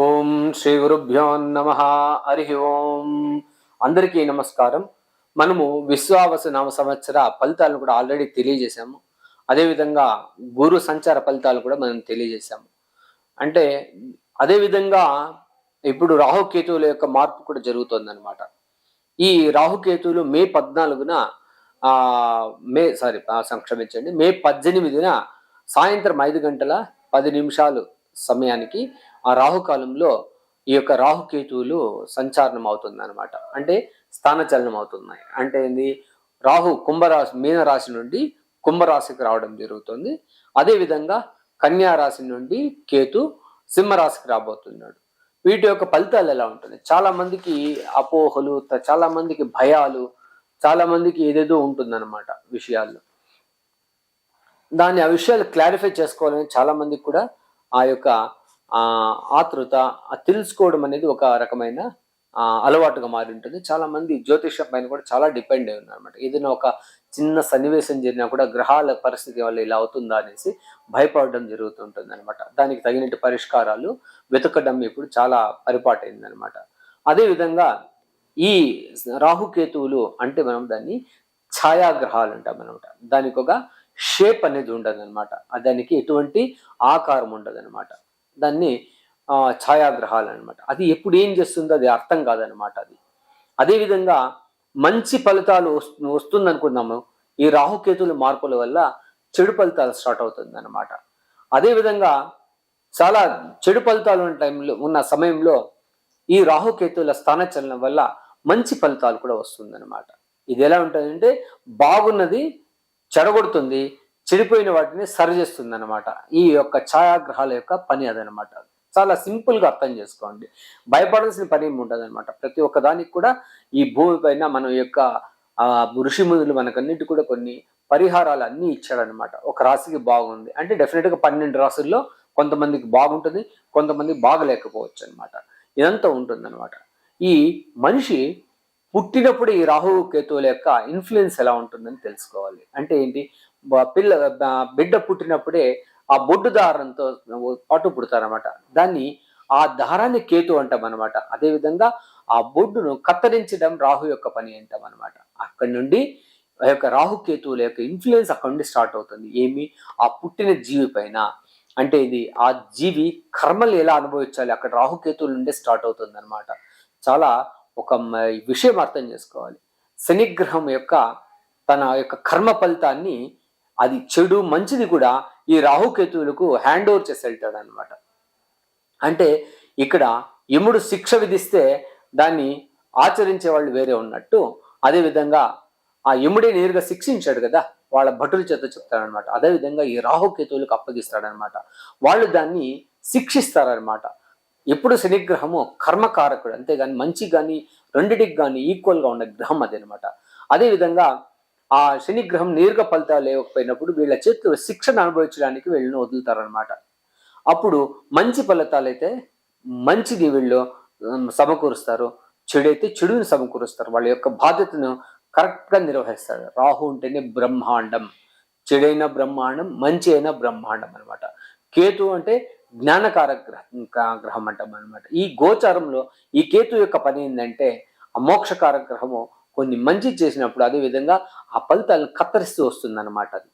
ఓం శ్రీ గురుభ్యో నమ. హరి ఓం. అందరికీ నమస్కారం. మనము విశ్వావసు నామ సంవత్సర ఫలితాలను కూడా ఆల్రెడీ తెలియజేశాము. అదేవిధంగా గురు సంచార ఫలితాలు కూడా మనం తెలియజేశాము. అంటే అదేవిధంగా ఇప్పుడు రాహుకేతువుల యొక్క మార్పు కూడా జరుగుతుందన్నమాట. ఈ రాహుకేతువులు మే 14న ఆ క్షమించండి, మే 18న సాయంత్రం 5:10 సమయానికి ఆ రాహుకాలంలో ఈ యొక్క రాహుకేతువులు సంచారణం అవుతుంది అనమాట. అంటే స్థానచలనం అవుతున్నాయి. అంటే ఏంది, రాహు కుంభరాశి మీనరాశి నుండి కుంభరాశికి రావడం జరుగుతుంది. అదేవిధంగా కన్యా రాశి నుండి కేతు సింహరాశికి రాబోతున్నాడు. వీటి యొక్క ఫలితాలు ఎలా ఉంటుంది? చాలా మందికి అపోహలు, చాలా మందికి భయాలు, చాలా మందికి ఏదేదో ఉంటుందన్నమాట విషయాల్లో. ఆ విషయాలు క్లారిఫై చేసుకోవాలని చాలా మందికి కూడా ఆ యొక్క ఆతృత, తెలుసుకోవడం అనేది ఒక రకమైన అలవాటుగా మారి ఉంటుంది. చాలా మంది జ్యోతిషం పైన కూడా చాలా డిపెండ్ అయి ఉన్నారు అనమాట. ఏదైనా ఒక చిన్న సన్నివేశం జరిగినా కూడా గ్రహాల పరిస్థితి వల్ల ఇలా అవుతుందా అనేసి భయపడడం జరుగుతుంటుంది అనమాట. దానికి తగినట్టు పరిష్కారాలు వెతకడం ఇప్పుడు చాలా పరిపాటైంది అనమాట. అదేవిధంగా ఈ రాహుకేతువులు అంటే మనం దాన్ని ఛాయాగ్రహాలు అంటాం అనమాట. దానికి ఒక షేప్ అనేది ఉండదు అనమాట. దానికి ఎటువంటి ఆకారం ఉండదు అనమాట. దాన్ని ఛాయాగ్రహాలు అనమాట. అది ఎప్పుడు ఏం చేస్తుందో అది అర్థం కాదనమాట. అదేవిధంగా మంచి ఫలితాలు వస్తుంది అనుకున్నాము, ఈ రాహుకేతుల మార్పుల వల్ల చెడు ఫలితాలు స్టార్ట్ అవుతుంది అనమాట. అదేవిధంగా చాలా చెడు ఫలితాలు ఉన్న సమయంలో ఈ రాహుకేతుల స్థానచలనం వల్ల మంచి ఫలితాలు కూడా వస్తుందన్నమాట. ఇది ఎలా ఉంటుందంటే, బాగున్నది చెడగొడుతుంది, చెడిపోయిన వాటిని సరిచేస్తుంది అనమాట. ఈ యొక్క ఛాయాగ్రహాల యొక్క పని అదనమాట. చాలా సింపుల్ గా అర్థం చేసుకోండి. భయపడాల్సిన పని ఏమి ఉండదు అనమాట. ప్రతి ఒక్క దానికి కూడా ఈ భూమి పైన మన యొక్క ఋషిమునులు మనకన్నిటి కూడా కొన్ని పరిహారాలు అన్నీ ఇచ్చాడనమాట. ఒక రాశికి బాగుంది అంటే డెఫినెట్ గా 12 రాశుల్లో కొంతమందికి బాగుంటుంది, కొంతమంది బాగలేకపోవచ్చు అనమాట. ఇదంతా ఉంటుందన్నమాట. ఈ మనిషి పుట్టినప్పుడు ఈ రాహు కేతువుల యొక్క ఇన్ఫ్లుయెన్స్ ఎలా ఉంటుందని తెలుసుకోవాలి. అంటే ఏంటి, బిడ్డ పుట్టినప్పుడే ఆ బొడ్డు దారంతో పాటు పుడతారనమాట. ఆ దారాన్ని కేతు అంటాం అనమాట. అదేవిధంగా ఆ బొడ్డును కత్తిరించడం రాహు యొక్క పని అంటాం అనమాట. అక్కడి నుండి ఆ యొక్క రాహుకేతువుల యొక్క ఇన్ఫ్లుయెన్స్ అక్కడి నుండి స్టార్ట్ అవుతుంది. ఆ పుట్టిన జీవి పైన. అంటే ఇది ఆ జీవి కర్మలు ఎలా అనుభవించాలి, అక్కడ రాహుకేతువుల నుండే స్టార్ట్ అవుతుంది అనమాట. చాలా ఒక విషయం అర్థం చేసుకోవాలి. శనిగ్రహం యొక్క తన యొక్క కర్మ ఫలితాన్ని, అది చెడు మంచిది కూడా ఈ రాహుకేతువులకు హ్యాండ్ ఓవర్ చేసి వెళ్తాడు అనమాట. అంటే ఇక్కడ యముడు శిక్ష విధిస్తే దాన్ని ఆచరించే వాళ్ళు వేరే ఉన్నట్టు, అదేవిధంగా ఆ యముడే నేరుగా శిక్షించాడు కదా, వాళ్ళ భటుల చేత చెప్తాడనమాట. అదేవిధంగా ఈ రాహుకేతువులకు అప్పగిస్తాడనమాట. వాళ్ళు దాన్ని శిక్షిస్తారనమాట. ఎప్పుడు శనిగ్రహము కర్మకారకుడు, అంతేగాని మంచి కానీ రెండిటికి కానీ ఈక్వల్గా ఉన్న గ్రహం అదనమాట. అదేవిధంగా ఆ శనిగ్రహం నేరుగా ఫలితాలు లేకపోయినప్పుడు వీళ్ళ చేతిలో శిక్షను అనుభవించడానికి వీళ్ళని వదులుతారనమాట. అప్పుడు మంచి ఫలితాలు అయితే మంచిది వీళ్ళు సమకూరుస్తారు, చెడైతే చెడుని సమకూరుస్తారు. వాళ్ళ యొక్క బాధ్యతను కరెక్ట్గా నిర్వహిస్తారు. రాహు ఉంటేనే బ్రహ్మాండం, చెడైన బ్రహ్మాండం, మంచి అయిన బ్రహ్మాండం అనమాట. కేతు అంటే జ్ఞానకారక గ్రహం అంటాం అనమాట. ఈ గోచారంలో ఈ కేతు యొక్క పని ఏంటంటే, ఆ మోక్షకారక గ్రహము కొన్ని మంచి చేసినప్పుడు అదేవిధంగా ఆ ఫలితాలను కత్తరిస్తూ వస్తుంది అనమాట. అది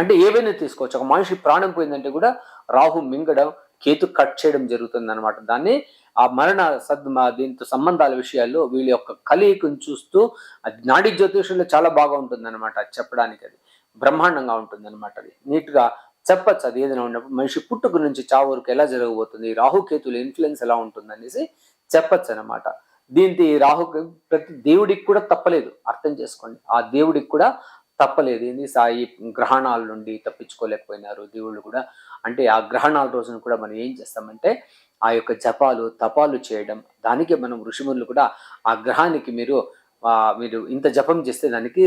అంటే ఏవైనా తీసుకోవచ్చు. ఒక మనిషి ప్రాణం పోయిందంటే కూడా రాహు మింగడం, కేతు కట్ చేయడం జరుగుతుంది అనమాట. దాన్ని ఆ దీంతో సంబంధాల విషయాల్లో వీళ్ళ యొక్క కలయికను చూస్తూ నాడీ జ్యోతిషంలో చాలా బాగా ఉంటుంది అనమాట. అది చెప్పడానికి అది బ్రహ్మాండంగా ఉంటుంది అనమాట. అది నీట్గా చెప్పచ్చు. అది ఏదైనా ఉన్నప్పుడు మనిషి పుట్టుక నుంచి చావు వరకు ఎలా జరగబోతుంది, రాహుకేతుల ఇన్ఫ్లుయెన్స్ ఎలా ఉంటుంది అనేసి చెప్పచ్చు అనమాట. దీంతో ఈ ప్రతి దేవుడికి కూడా తప్పలేదు, అర్థం చేసుకోండి. ఆ దేవుడికి కూడా తప్పలేదు. ఏంది, సాయి గ్రహణాల నుండి తప్పించుకోలేకపోయినారు దేవుళ్ళు కూడా. అంటే ఆ గ్రహణాల రోజున కూడా మనం ఏం చేస్తామంటే ఆ యొక్క జపాలు తపాలు చేయడం. దానికి మనం ఋషిములు కూడా ఆ గ్రహానికి మీరు ఇంత జపం చేస్తే దానికి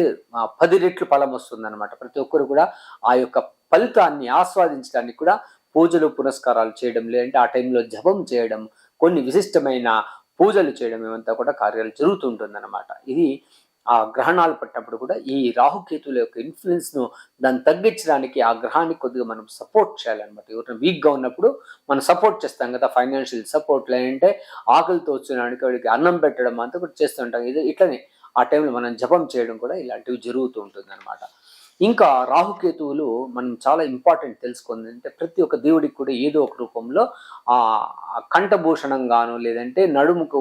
10 రెట్లు ఫలం వస్తుంది అనమాట. ప్రతి ఒక్కరు కూడా ఆ యొక్క ఫలితాన్ని ఆస్వాదించడానికి కూడా పూజలు పునస్కారాలు చేయడం, లేదంటే ఆ టైంలో జపం చేయడం, కొన్ని విశిష్టమైన పూజలు చేయడం, ఇవంతా కూడా కార్యాలు జరుగుతుంటుంది అనమాట. ఇది ఆ గ్రహణాలు పట్టినప్పుడు కూడా ఈ రాహుకేతువుల యొక్క ఇన్ఫ్లుయెన్స్ ను దాన్ని తగ్గించడానికి ఆ గ్రహాన్ని కొద్దిగా మనం సపోర్ట్ చేయాలన్నమాట. ఎవరైనా వీక్ గా ఉన్నప్పుడు మనం సపోర్ట్ చేస్తాం కదా, ఫైనాన్షియల్ సపోర్ట్, లేదంటే ఆకలితో వచ్చినానికి వాడికి అన్నం పెట్టడం అంతా కూడా చేస్తుంటాం. ఇది ఇట్లనే ఆ టైంలో మనం జపం చేయడం కూడా ఇలాంటివి జరుగుతూ ఉంటుంది అనమాట. ఇంకా రాహుకేతువులు మనం చాలా ఇంపార్టెంట్ తెలుసుకుంది అంటే, ప్రతి ఒక్క దేవుడికి కూడా ఏదో ఒక రూపంలో ఆ కంఠభూషణం గాను, లేదంటే నడుముకు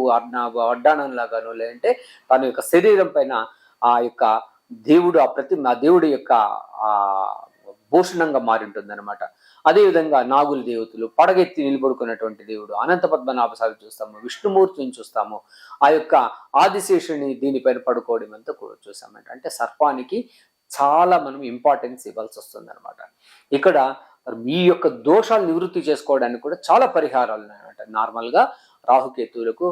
వడ్డాణంలాగాను, లేదంటే తన యొక్క శరీరం పైన ఆ యొక్క దేవుడు ఆ దేవుడి యొక్క ఆ భూషణంగా మారి ఉంటుంది అనమాట. అదేవిధంగా నాగుల దేవతలు, పడగెత్తి నిలబడుకున్నటువంటి దేవుడు అనంత పద్మనాభస్వామి చూస్తాము, విష్ణుమూర్తిని చూస్తాము, ఆ యొక్క ఆదిశేషుని దీనిపైన పడుకోవడం అంతా కూడా చూసామంట. అంటే సర్పానికి చాలా మనం ఇంపార్టెన్స్ ఇవ్వాల్సి వస్తుంది అనమాట. ఇక్కడ ఈ యొక్క దోషాలు నివృత్తి చేసుకోవడానికి కూడా చాలా పరిహారాలు ఉన్నాయన్నమాట. నార్మల్గా రాహుకేతువులకు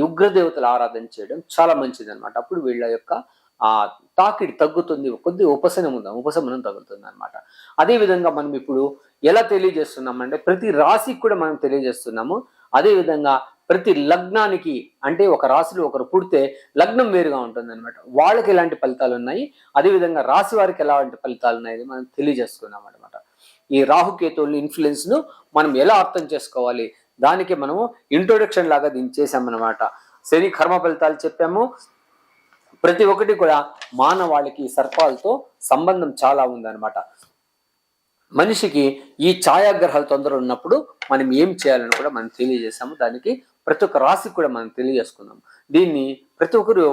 ఉగ్రదేవతలు ఆరాధన చేయడం చాలా మంచిది అనమాట. అప్పుడు వీళ్ళ యొక్క ఆ తాకిడి తగ్గుతుంది, కొద్ది ఉపశమనం తగ్గుతుంది అనమాట. అదేవిధంగా మనం ఇప్పుడు ఎలా తెలియజేస్తున్నామంటే, ప్రతి రాశికి కూడా మనం తెలియజేస్తున్నాము. అదేవిధంగా ప్రతి లగ్నానికి, అంటే ఒక రాశిలో ఒకరు పుడితే లగ్నం వేరుగా ఉంటుంది అనమాట, వాళ్ళకి ఎలాంటి ఫలితాలు ఉన్నాయి, అదేవిధంగా రాశి వారికి ఎలాంటి ఫలితాలు ఉన్నాయి మనం తెలియజేస్తున్నాం అనమాట. ఈ రాహుకేతువుల ఇన్ఫ్లుయెన్స్ ను మనం ఎలా అర్థం చేసుకోవాలి, దానికి మనము ఇంట్రొడక్షన్ లాగా దీన్ని చేసామన్నమాట. శని కర్మ ఫలితాలు చెప్పాము. ప్రతి ఒక్కటి కూడా మానవాళికి సర్పాలతో సంబంధం చాలా ఉందన్నమాట. మనిషికి ఈ ఛాయాగ్రహాలు తొందర ఉన్నప్పుడు మనం ఏం చేయాలని కూడా మనం తెలియజేసాము. దానికి ప్రతి ఒక్క రాశికి కూడా మనం తెలియజేసుకున్నాం. దీన్ని ప్రతి ఒక్కరు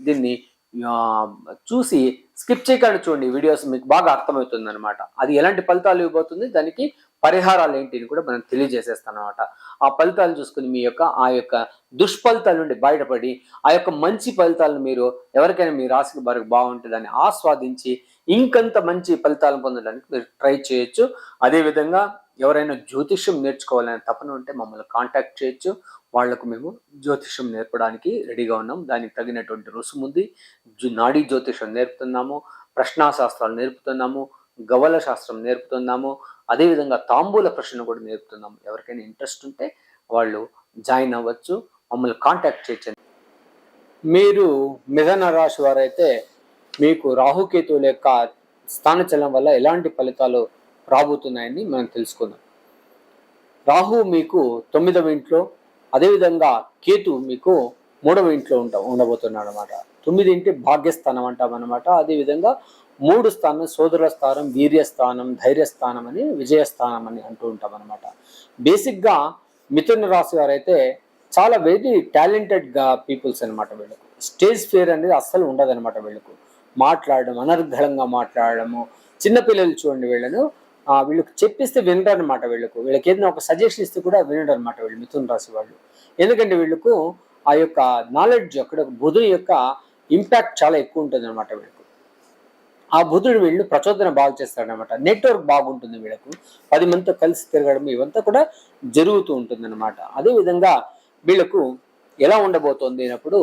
దీన్ని చూసి స్కిప్ చేయకుండా చూడండి, వీడియోస్ మీకు బాగా అర్థమవుతుంది అనమాట. అది ఎలాంటి ఫలితాలు ఇవ్వబోతుంది, దానికి పరిహారాలు ఏంటి అని కూడా మనం తెలియజేసేస్తాం అనమాట. ఆ ఫలితాలు చూసుకుని మీ యొక్క ఆ యొక్క దుష్ఫలితాల నుండి బయటపడి ఆ యొక్క మంచి ఫలితాలను మీరు ఎవరికైనా మీ రాశికి బాగుంటుందని ఆస్వాదించి ఇంకంత మంచి ఫలితాలను పొందడానికి మీరు ట్రై చేయొచ్చు. అదేవిధంగా ఎవరైనా జ్యోతిష్యం నేర్చుకోవాలనే తపన ఉంటే మమ్మల్ని కాంటాక్ట్ చేయొచ్చు. వాళ్లకు మేము జ్యోతిష్యం నేర్పడానికి రెడీగా ఉన్నాం. దానికి తగినటువంటి రుసుము ఉంది. నాడీ జ్యోతిష్యం నేర్పుతున్నాము, ప్రశ్నాశాస్త్రాలు నేర్పుతున్నాము, గవల శాస్త్రం నేర్పుతున్నాము, అదేవిధంగా తాంబూల ప్రశ్న కూడా నేర్పుతున్నాము. ఎవరికైనా ఇంట్రెస్ట్ ఉంటే వాళ్ళు జాయిన్ అవ్వచ్చు, మమ్మల్ని కాంటాక్ట్ చేయొచ్చు. మీరు మిథున రాశి వారైతే మీకు రాహుకేతువుల యొక్క స్థానచలనం వల్ల ఎలాంటి ఫలితాలు రాబోతున్నాయని మనం తెలుసుకుందాం. రాహు మీకు 9వ ఇంట్లో, అదేవిధంగా కేతు మీకు 3వ ఇంట్లో ఉండబోతున్నాడు అనమాట. 9 ఇంటి భాగ్యస్థానం అంటాం అనమాట. అదేవిధంగా 3 స్థానం సోదర స్థానం, వీర్యస్థానం, ధైర్యస్థానం అని, విజయస్థానం అని అంటూ ఉంటాం అనమాట. బేసిక్గా మిథున రాశి వారైతే చాలా వెరీ టాలెంటెడ్ గా పీపుల్స్ అనమాట. వీళ్ళకు స్టేజ్ ఫియర్ అనేది అస్సలు ఉండదు అనమాట. వీళ్ళకు మాట్లాడడం, అనర్గళంగా మాట్లాడడము, చిన్నపిల్లలు చూడండి వీళ్ళను వీళ్ళకి చెప్పిస్తే వినరు అనమాట. వీళ్ళకి ఏదైనా ఒక సజెషన్ ఇస్తే కూడా వినరు అనమాట వీళ్ళు మిథున రాశి వాళ్ళు. ఎందుకంటే వీళ్ళకు ఆ యొక్క నాలెడ్జ్, అక్కడ బుధుని యొక్క ఇంపాక్ట్ చాలా ఎక్కువ ఉంటుంది అనమాట. వీళ్ళకు ఆ బుధుడు వీళ్ళు ప్రచోదన బాగా చేస్తాడనమాట. నెట్వర్క్ బాగుంటుంది వీళ్ళకు, 10 మందితో కలిసి తిరగడం ఇవంతా కూడా జరుగుతూ ఉంటుంది అనమాట. అదేవిధంగా వీళ్ళకు ఎలా ఉండబోతోంది అన్నప్పుడు,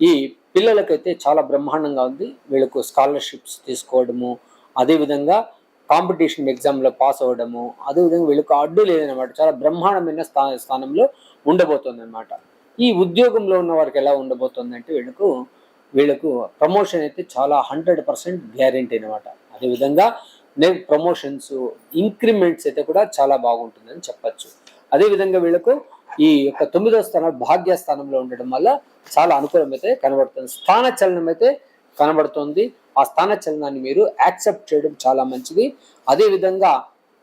ఈ పిల్లలకైతే చాలా బ్రహ్మాండంగా ఉంది. వీళ్ళకు స్కాలర్షిప్స్ తీసుకోవడము, అదేవిధంగా కాంపిటీషన్ ఎగ్జామ్లో పాస్ అవ్వడము, అదేవిధంగా వీళ్ళకు అడ్డు లేదనమాట. చాలా బ్రహ్మాండమైన స్థానంలో ఉండబోతుంది అనమాట. ఈ ఉద్యోగంలో ఉన్న వారికి ఎలా ఉండబోతుంది అంటే, వీళ్ళకు ప్రమోషన్ అయితే చాలా 100% గ్యారెంటీ అనమాట. అదేవిధంగా ప్రమోషన్స్, ఇంక్రిమెంట్స్ అయితే కూడా చాలా బాగుంటుందని చెప్పచ్చు. అదేవిధంగా వీళ్ళకు ఈ యొక్క 9వ స్థానం భాగ్యస్థానంలో ఉండడం వల్ల చాలా అనుకూలం అయితే కనబడుతుంది. స్థాన చలనం అయితే కనబడుతుంది. ఆ స్థాన చలనాన్ని మీరు యాక్సెప్ట్ చేయడం చాలా మంచిది. అదేవిధంగా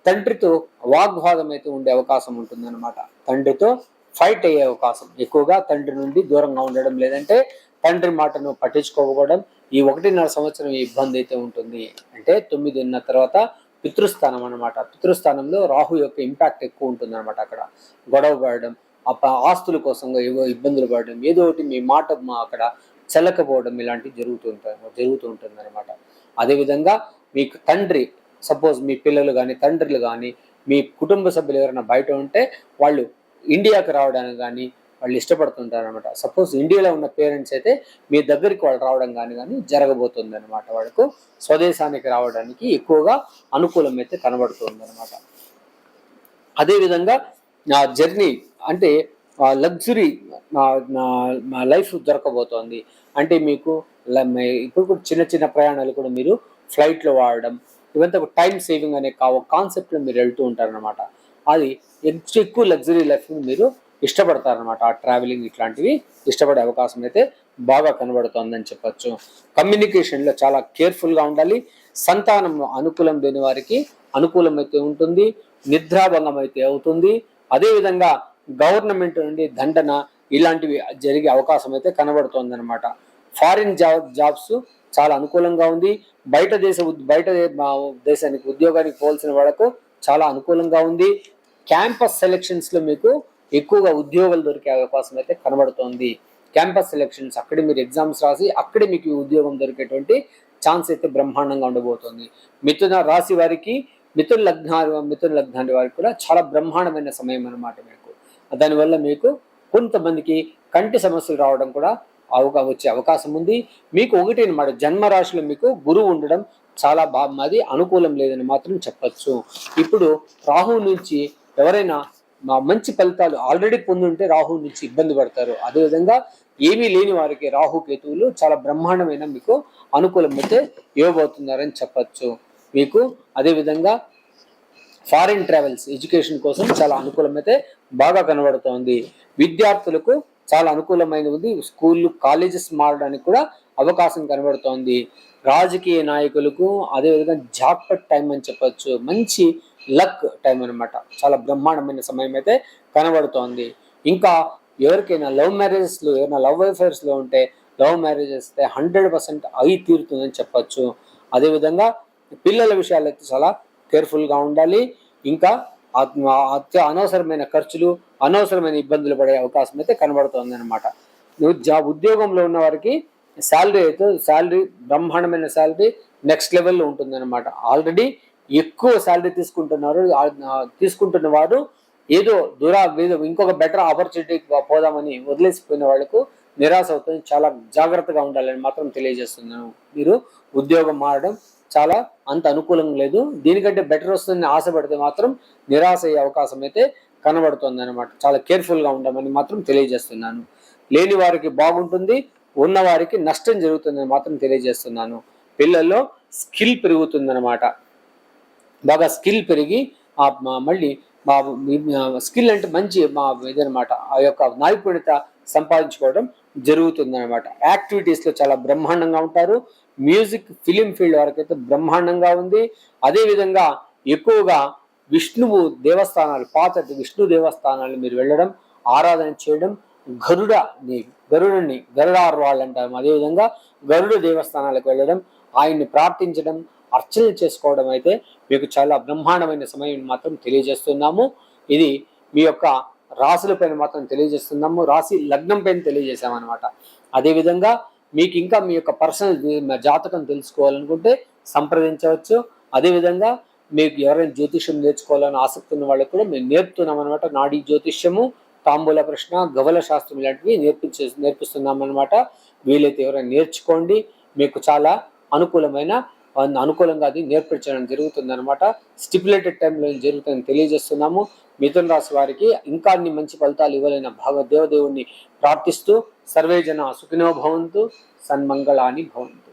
తండ్రితో వాగ్వాదం అయితే ఉండే అవకాశం ఉంటుంది అనమాట. తండ్రితో ఫైట్ అయ్యే అవకాశం ఎక్కువగా, తండ్రి నుండి దూరంగా ఉండడం, లేదంటే తండ్రి మాటను పట్టించుకోకపోవడం, ఈ 1.5 సంవత్సరం ఈ ఇబ్బంది అయితే ఉంటుంది. అంటే 9 తర్వాత పితృస్థానం అనమాట. పితృస్థానంలో రాహు యొక్క ఇంపాక్ట్ ఎక్కువ ఉంటుంది అనమాట. అక్కడ గొడవ పడడం, ఆస్తుల కోసం ఏవో ఇబ్బందులు పడడం, ఏదో ఒకటి మీ మాట అక్కడ చెల్లకపోవడం, ఇలాంటివి జరుగుతూ ఉంటుంది అనమాట. అదేవిధంగా మీకు తండ్రి, సపోజ్ మీ పిల్లలు కానీ తండ్రులు కానీ మీ కుటుంబ సభ్యులు ఎవరైనా బయట ఉంటే వాళ్ళు ఇండియాకి రావడానికి కానీ వాళ్ళు ఇష్టపడుతుంటారు అనమాట. సపోజ్ ఇండియాలో ఉన్న పేరెంట్స్ అయితే మీ దగ్గరికి వాళ్ళు రావడం కానీ జరగబోతుంది అనమాట. వాళ్ళకు స్వదేశానికి రావడానికి ఎక్కువగా అనుకూలం అయితే కనబడుతుంది అనమాట. అదేవిధంగా నా జర్నీ అంటే లగ్జరీ లైఫ్ దొరకబోతోంది. అంటే మీకు ఇప్పుడు కూడా చిన్న చిన్న ప్రయాణాలు కూడా మీరు ఫ్లైట్లో వాడడం, ఇవంతా టైం సేవింగ్ అనే కాన్సెప్ట్లో మీరు వెళ్తూ ఉంటారనమాట. అది ఎక్కువ లగ్జరీ లైఫ్ని మీరు ఇష్టపడతారనమాట. ఆ ట్రావెలింగ్ ఇట్లాంటివి ఇష్టపడే అవకాశం అయితే బాగా కనబడుతోందని చెప్పచ్చు. కమ్యూనికేషన్లో చాలా కేర్ఫుల్గా ఉండాలి. సంతానం అనుకూలం లేని వారికి అనుకూలం అయితే ఉంటుంది, నిద్రాభంగం అయితే అవుతుంది. అదేవిధంగా గవర్నమెంట్ నుండి దండన ఇలాంటివి జరిగే అవకాశం అయితే కనబడుతోంది అనమాట. ఫారిన్ జాబ్స్ చాలా అనుకూలంగా ఉంది. బయట దేశానికి ఉద్యోగానికి పోల్సిన వాళ్ళకు చాలా అనుకూలంగా ఉంది. క్యాంపస్ సెలెక్షన్స్లో మీకు ఎక్కువగా ఉద్యోగాలు దొరికే అవకాశం అయితే కనబడుతోంది. క్యాంపస్ సెలెక్షన్స్ అక్కడే మీరు ఎగ్జామ్స్ రాసి అక్కడే మీకు ఉద్యోగం దొరికేటువంటి ఛాన్స్ అయితే బ్రహ్మాండంగా ఉండబోతోంది. మిథున రాశి వారికి, మిథున లగ్నాన్ని వారికి కూడా చాలా బ్రహ్మాండమైన సమయం అన్నమాట. మీకు దానివల్ల మీకు కొంతమందికి కంటి సమస్యలు రావడం కూడా వచ్చే అవకాశం ఉంది. మీకు ఒకటి అన్నమాట, జన్మరాశిలో మీకు గురువు ఉండడం చాలా అది అనుకూలం లేదని మాత్రం చెప్పచ్చు. ఇప్పుడు రాహు నుంచి ఎవరైనా మంచి ఫలితాలు ఆల్రెడీ పొందుంటే రాహు నుంచి ఇబ్బంది పడతారు. అదేవిధంగా ఏమీ లేని వారికి రాహు కేతువులు చాలా బ్రహ్మాండమైన మీకు అనుకూలం అయితే ఇవ్వబోతున్నారని చెప్పచ్చు. మీకు అదేవిధంగా ఫారిన్ ట్రావెల్స్ ఎడ్యుకేషన్ కోసం చాలా అనుకూలమైతే బాగా కనబడుతోంది. విద్యార్థులకు చాలా అనుకూలమైన ఉంది. స్కూళ్ళు కాలేజెస్ మారడానికి కూడా అవకాశం కనబడుతోంది. రాజకీయ నాయకులకు అదేవిధంగా జాక్పట్ టైం అని చెప్పచ్చు. మంచి లక్ టైం అనమాట. చాలా బ్రహ్మాండమైన సమయం అయితే కనబడుతోంది. ఇంకా ఎవరికైనా ఏమైనా లవ్ అఫైర్స్లో ఉంటే లవ్ మ్యారేజెస్ 100% అయి తీరుతుందని చెప్పచ్చు. అదేవిధంగా పిల్లల విషయాలు అయితే చాలా కేర్ఫుల్గా ఉండాలి. ఇంకా అనవసరమైన ఖర్చులు, అనవసరమైన ఇబ్బందులు పడే అవకాశం అయితే కనబడుతోంది అనమాట. ఉద్యోగంలో ఉన్న వారికి శాలరీ బ్రహ్మాండమైన శాలరీ నెక్స్ట్ లెవెల్లో ఉంటుందన్నమాట. ఆల్రెడీ ఎక్కువ శాలరీ తీసుకుంటున్న వారు ఏదో ఇంకొక బెటర్ ఆపర్చునిటీకి పోదామని వదిలేసిపోయిన వాళ్ళకు నిరాశ అవుతుంది. చాలా జాగ్రత్తగా ఉండాలని మాత్రం తెలియజేస్తున్నాను. మీరు ఉద్యోగం మారడం చాలా అంత అనుకూలంగా లేదు. దీనికంటే బెటర్ వస్తుందని ఆశపడితే మాత్రం నిరాశ అయ్యే అవకాశం అయితే కనబడుతుంది అనమాట. చాలా కేర్ఫుల్గా ఉండమని మాత్రం తెలియజేస్తున్నాను. లేని వారికి బాగుంటుంది, ఉన్న వారికి నష్టం జరుగుతుందని మాత్రం తెలియజేస్తున్నాను. పిల్లల్లో స్కిల్ పెరుగుతుందన్నమాట. బాగా స్కిల్ పెరిగి మళ్ళీ స్కిల్ అంటే మంచి ఇదనమాట. ఆ యొక్క నైపుణ్యత సంపాదించుకోవడం జరుగుతుందన్నమాట. యాక్టివిటీస్లో చాలా బ్రహ్మాండంగా ఉంటారు. మ్యూజిక్, ఫిలిం ఫీల్డ్ వరకు అయితే బ్రహ్మాండంగా ఉంది. అదేవిధంగా ఎక్కువగా విష్ణువు దేవస్థానాలు, పాతటి విష్ణు దేవస్థానాలు మీరు వెళ్ళడం, ఆరాధన చేయడం, గరుడార్వాళ్ళు అంటారు. అదేవిధంగా గరుడ దేవస్థానాలకు వెళ్ళడం, ఆయన్ని ప్రార్థించడం, అర్చన చేసుకోవడం అయితే మీకు చాలా బ్రహ్మాండమైన సమయం మాత్రం తెలియజేస్తున్నాము. ఇది మీ యొక్క రాశుల పైన మాత్రం తెలియజేస్తున్నాము. రాశి లగ్నం పైన తెలియజేసామన్నమాట. అదేవిధంగా మీకు ఇంకా మీ యొక్క పర్సనల్ జాతకం తెలుసుకోవాలనుకుంటే సంప్రదించవచ్చు. అదేవిధంగా మీకు ఎవరైనా జ్యోతిష్యం నేర్చుకోవాలని ఆసక్తి ఉన్న వాళ్ళకి కూడా మేము నేర్పుతున్నాం అనమాట. నాడీ జ్యోతిష్యము, తాంబూల ప్రశ్న, గవల శాస్త్రం ఇలాంటివి నేర్పిస్తున్నాం అనమాట. వీలైతే ఎవరైనా నేర్చుకోండి. మీకు చాలా అనుకూలంగా అది నేర్పించడం జరుగుతుంది అనమాట. స్టిపులేటెడ్ టైంలో జరుగుతుందని తెలియజేస్తున్నాము. మిథున రాశి వారికి ఇంకా అన్ని మంచి ఫలితాలు ఇవ్వాలైన దేవదేవుణ్ణి ప్రార్థిస్తూ సర్వే జన సుఖినో భవంతు, సన్మంగళాని భవంతు.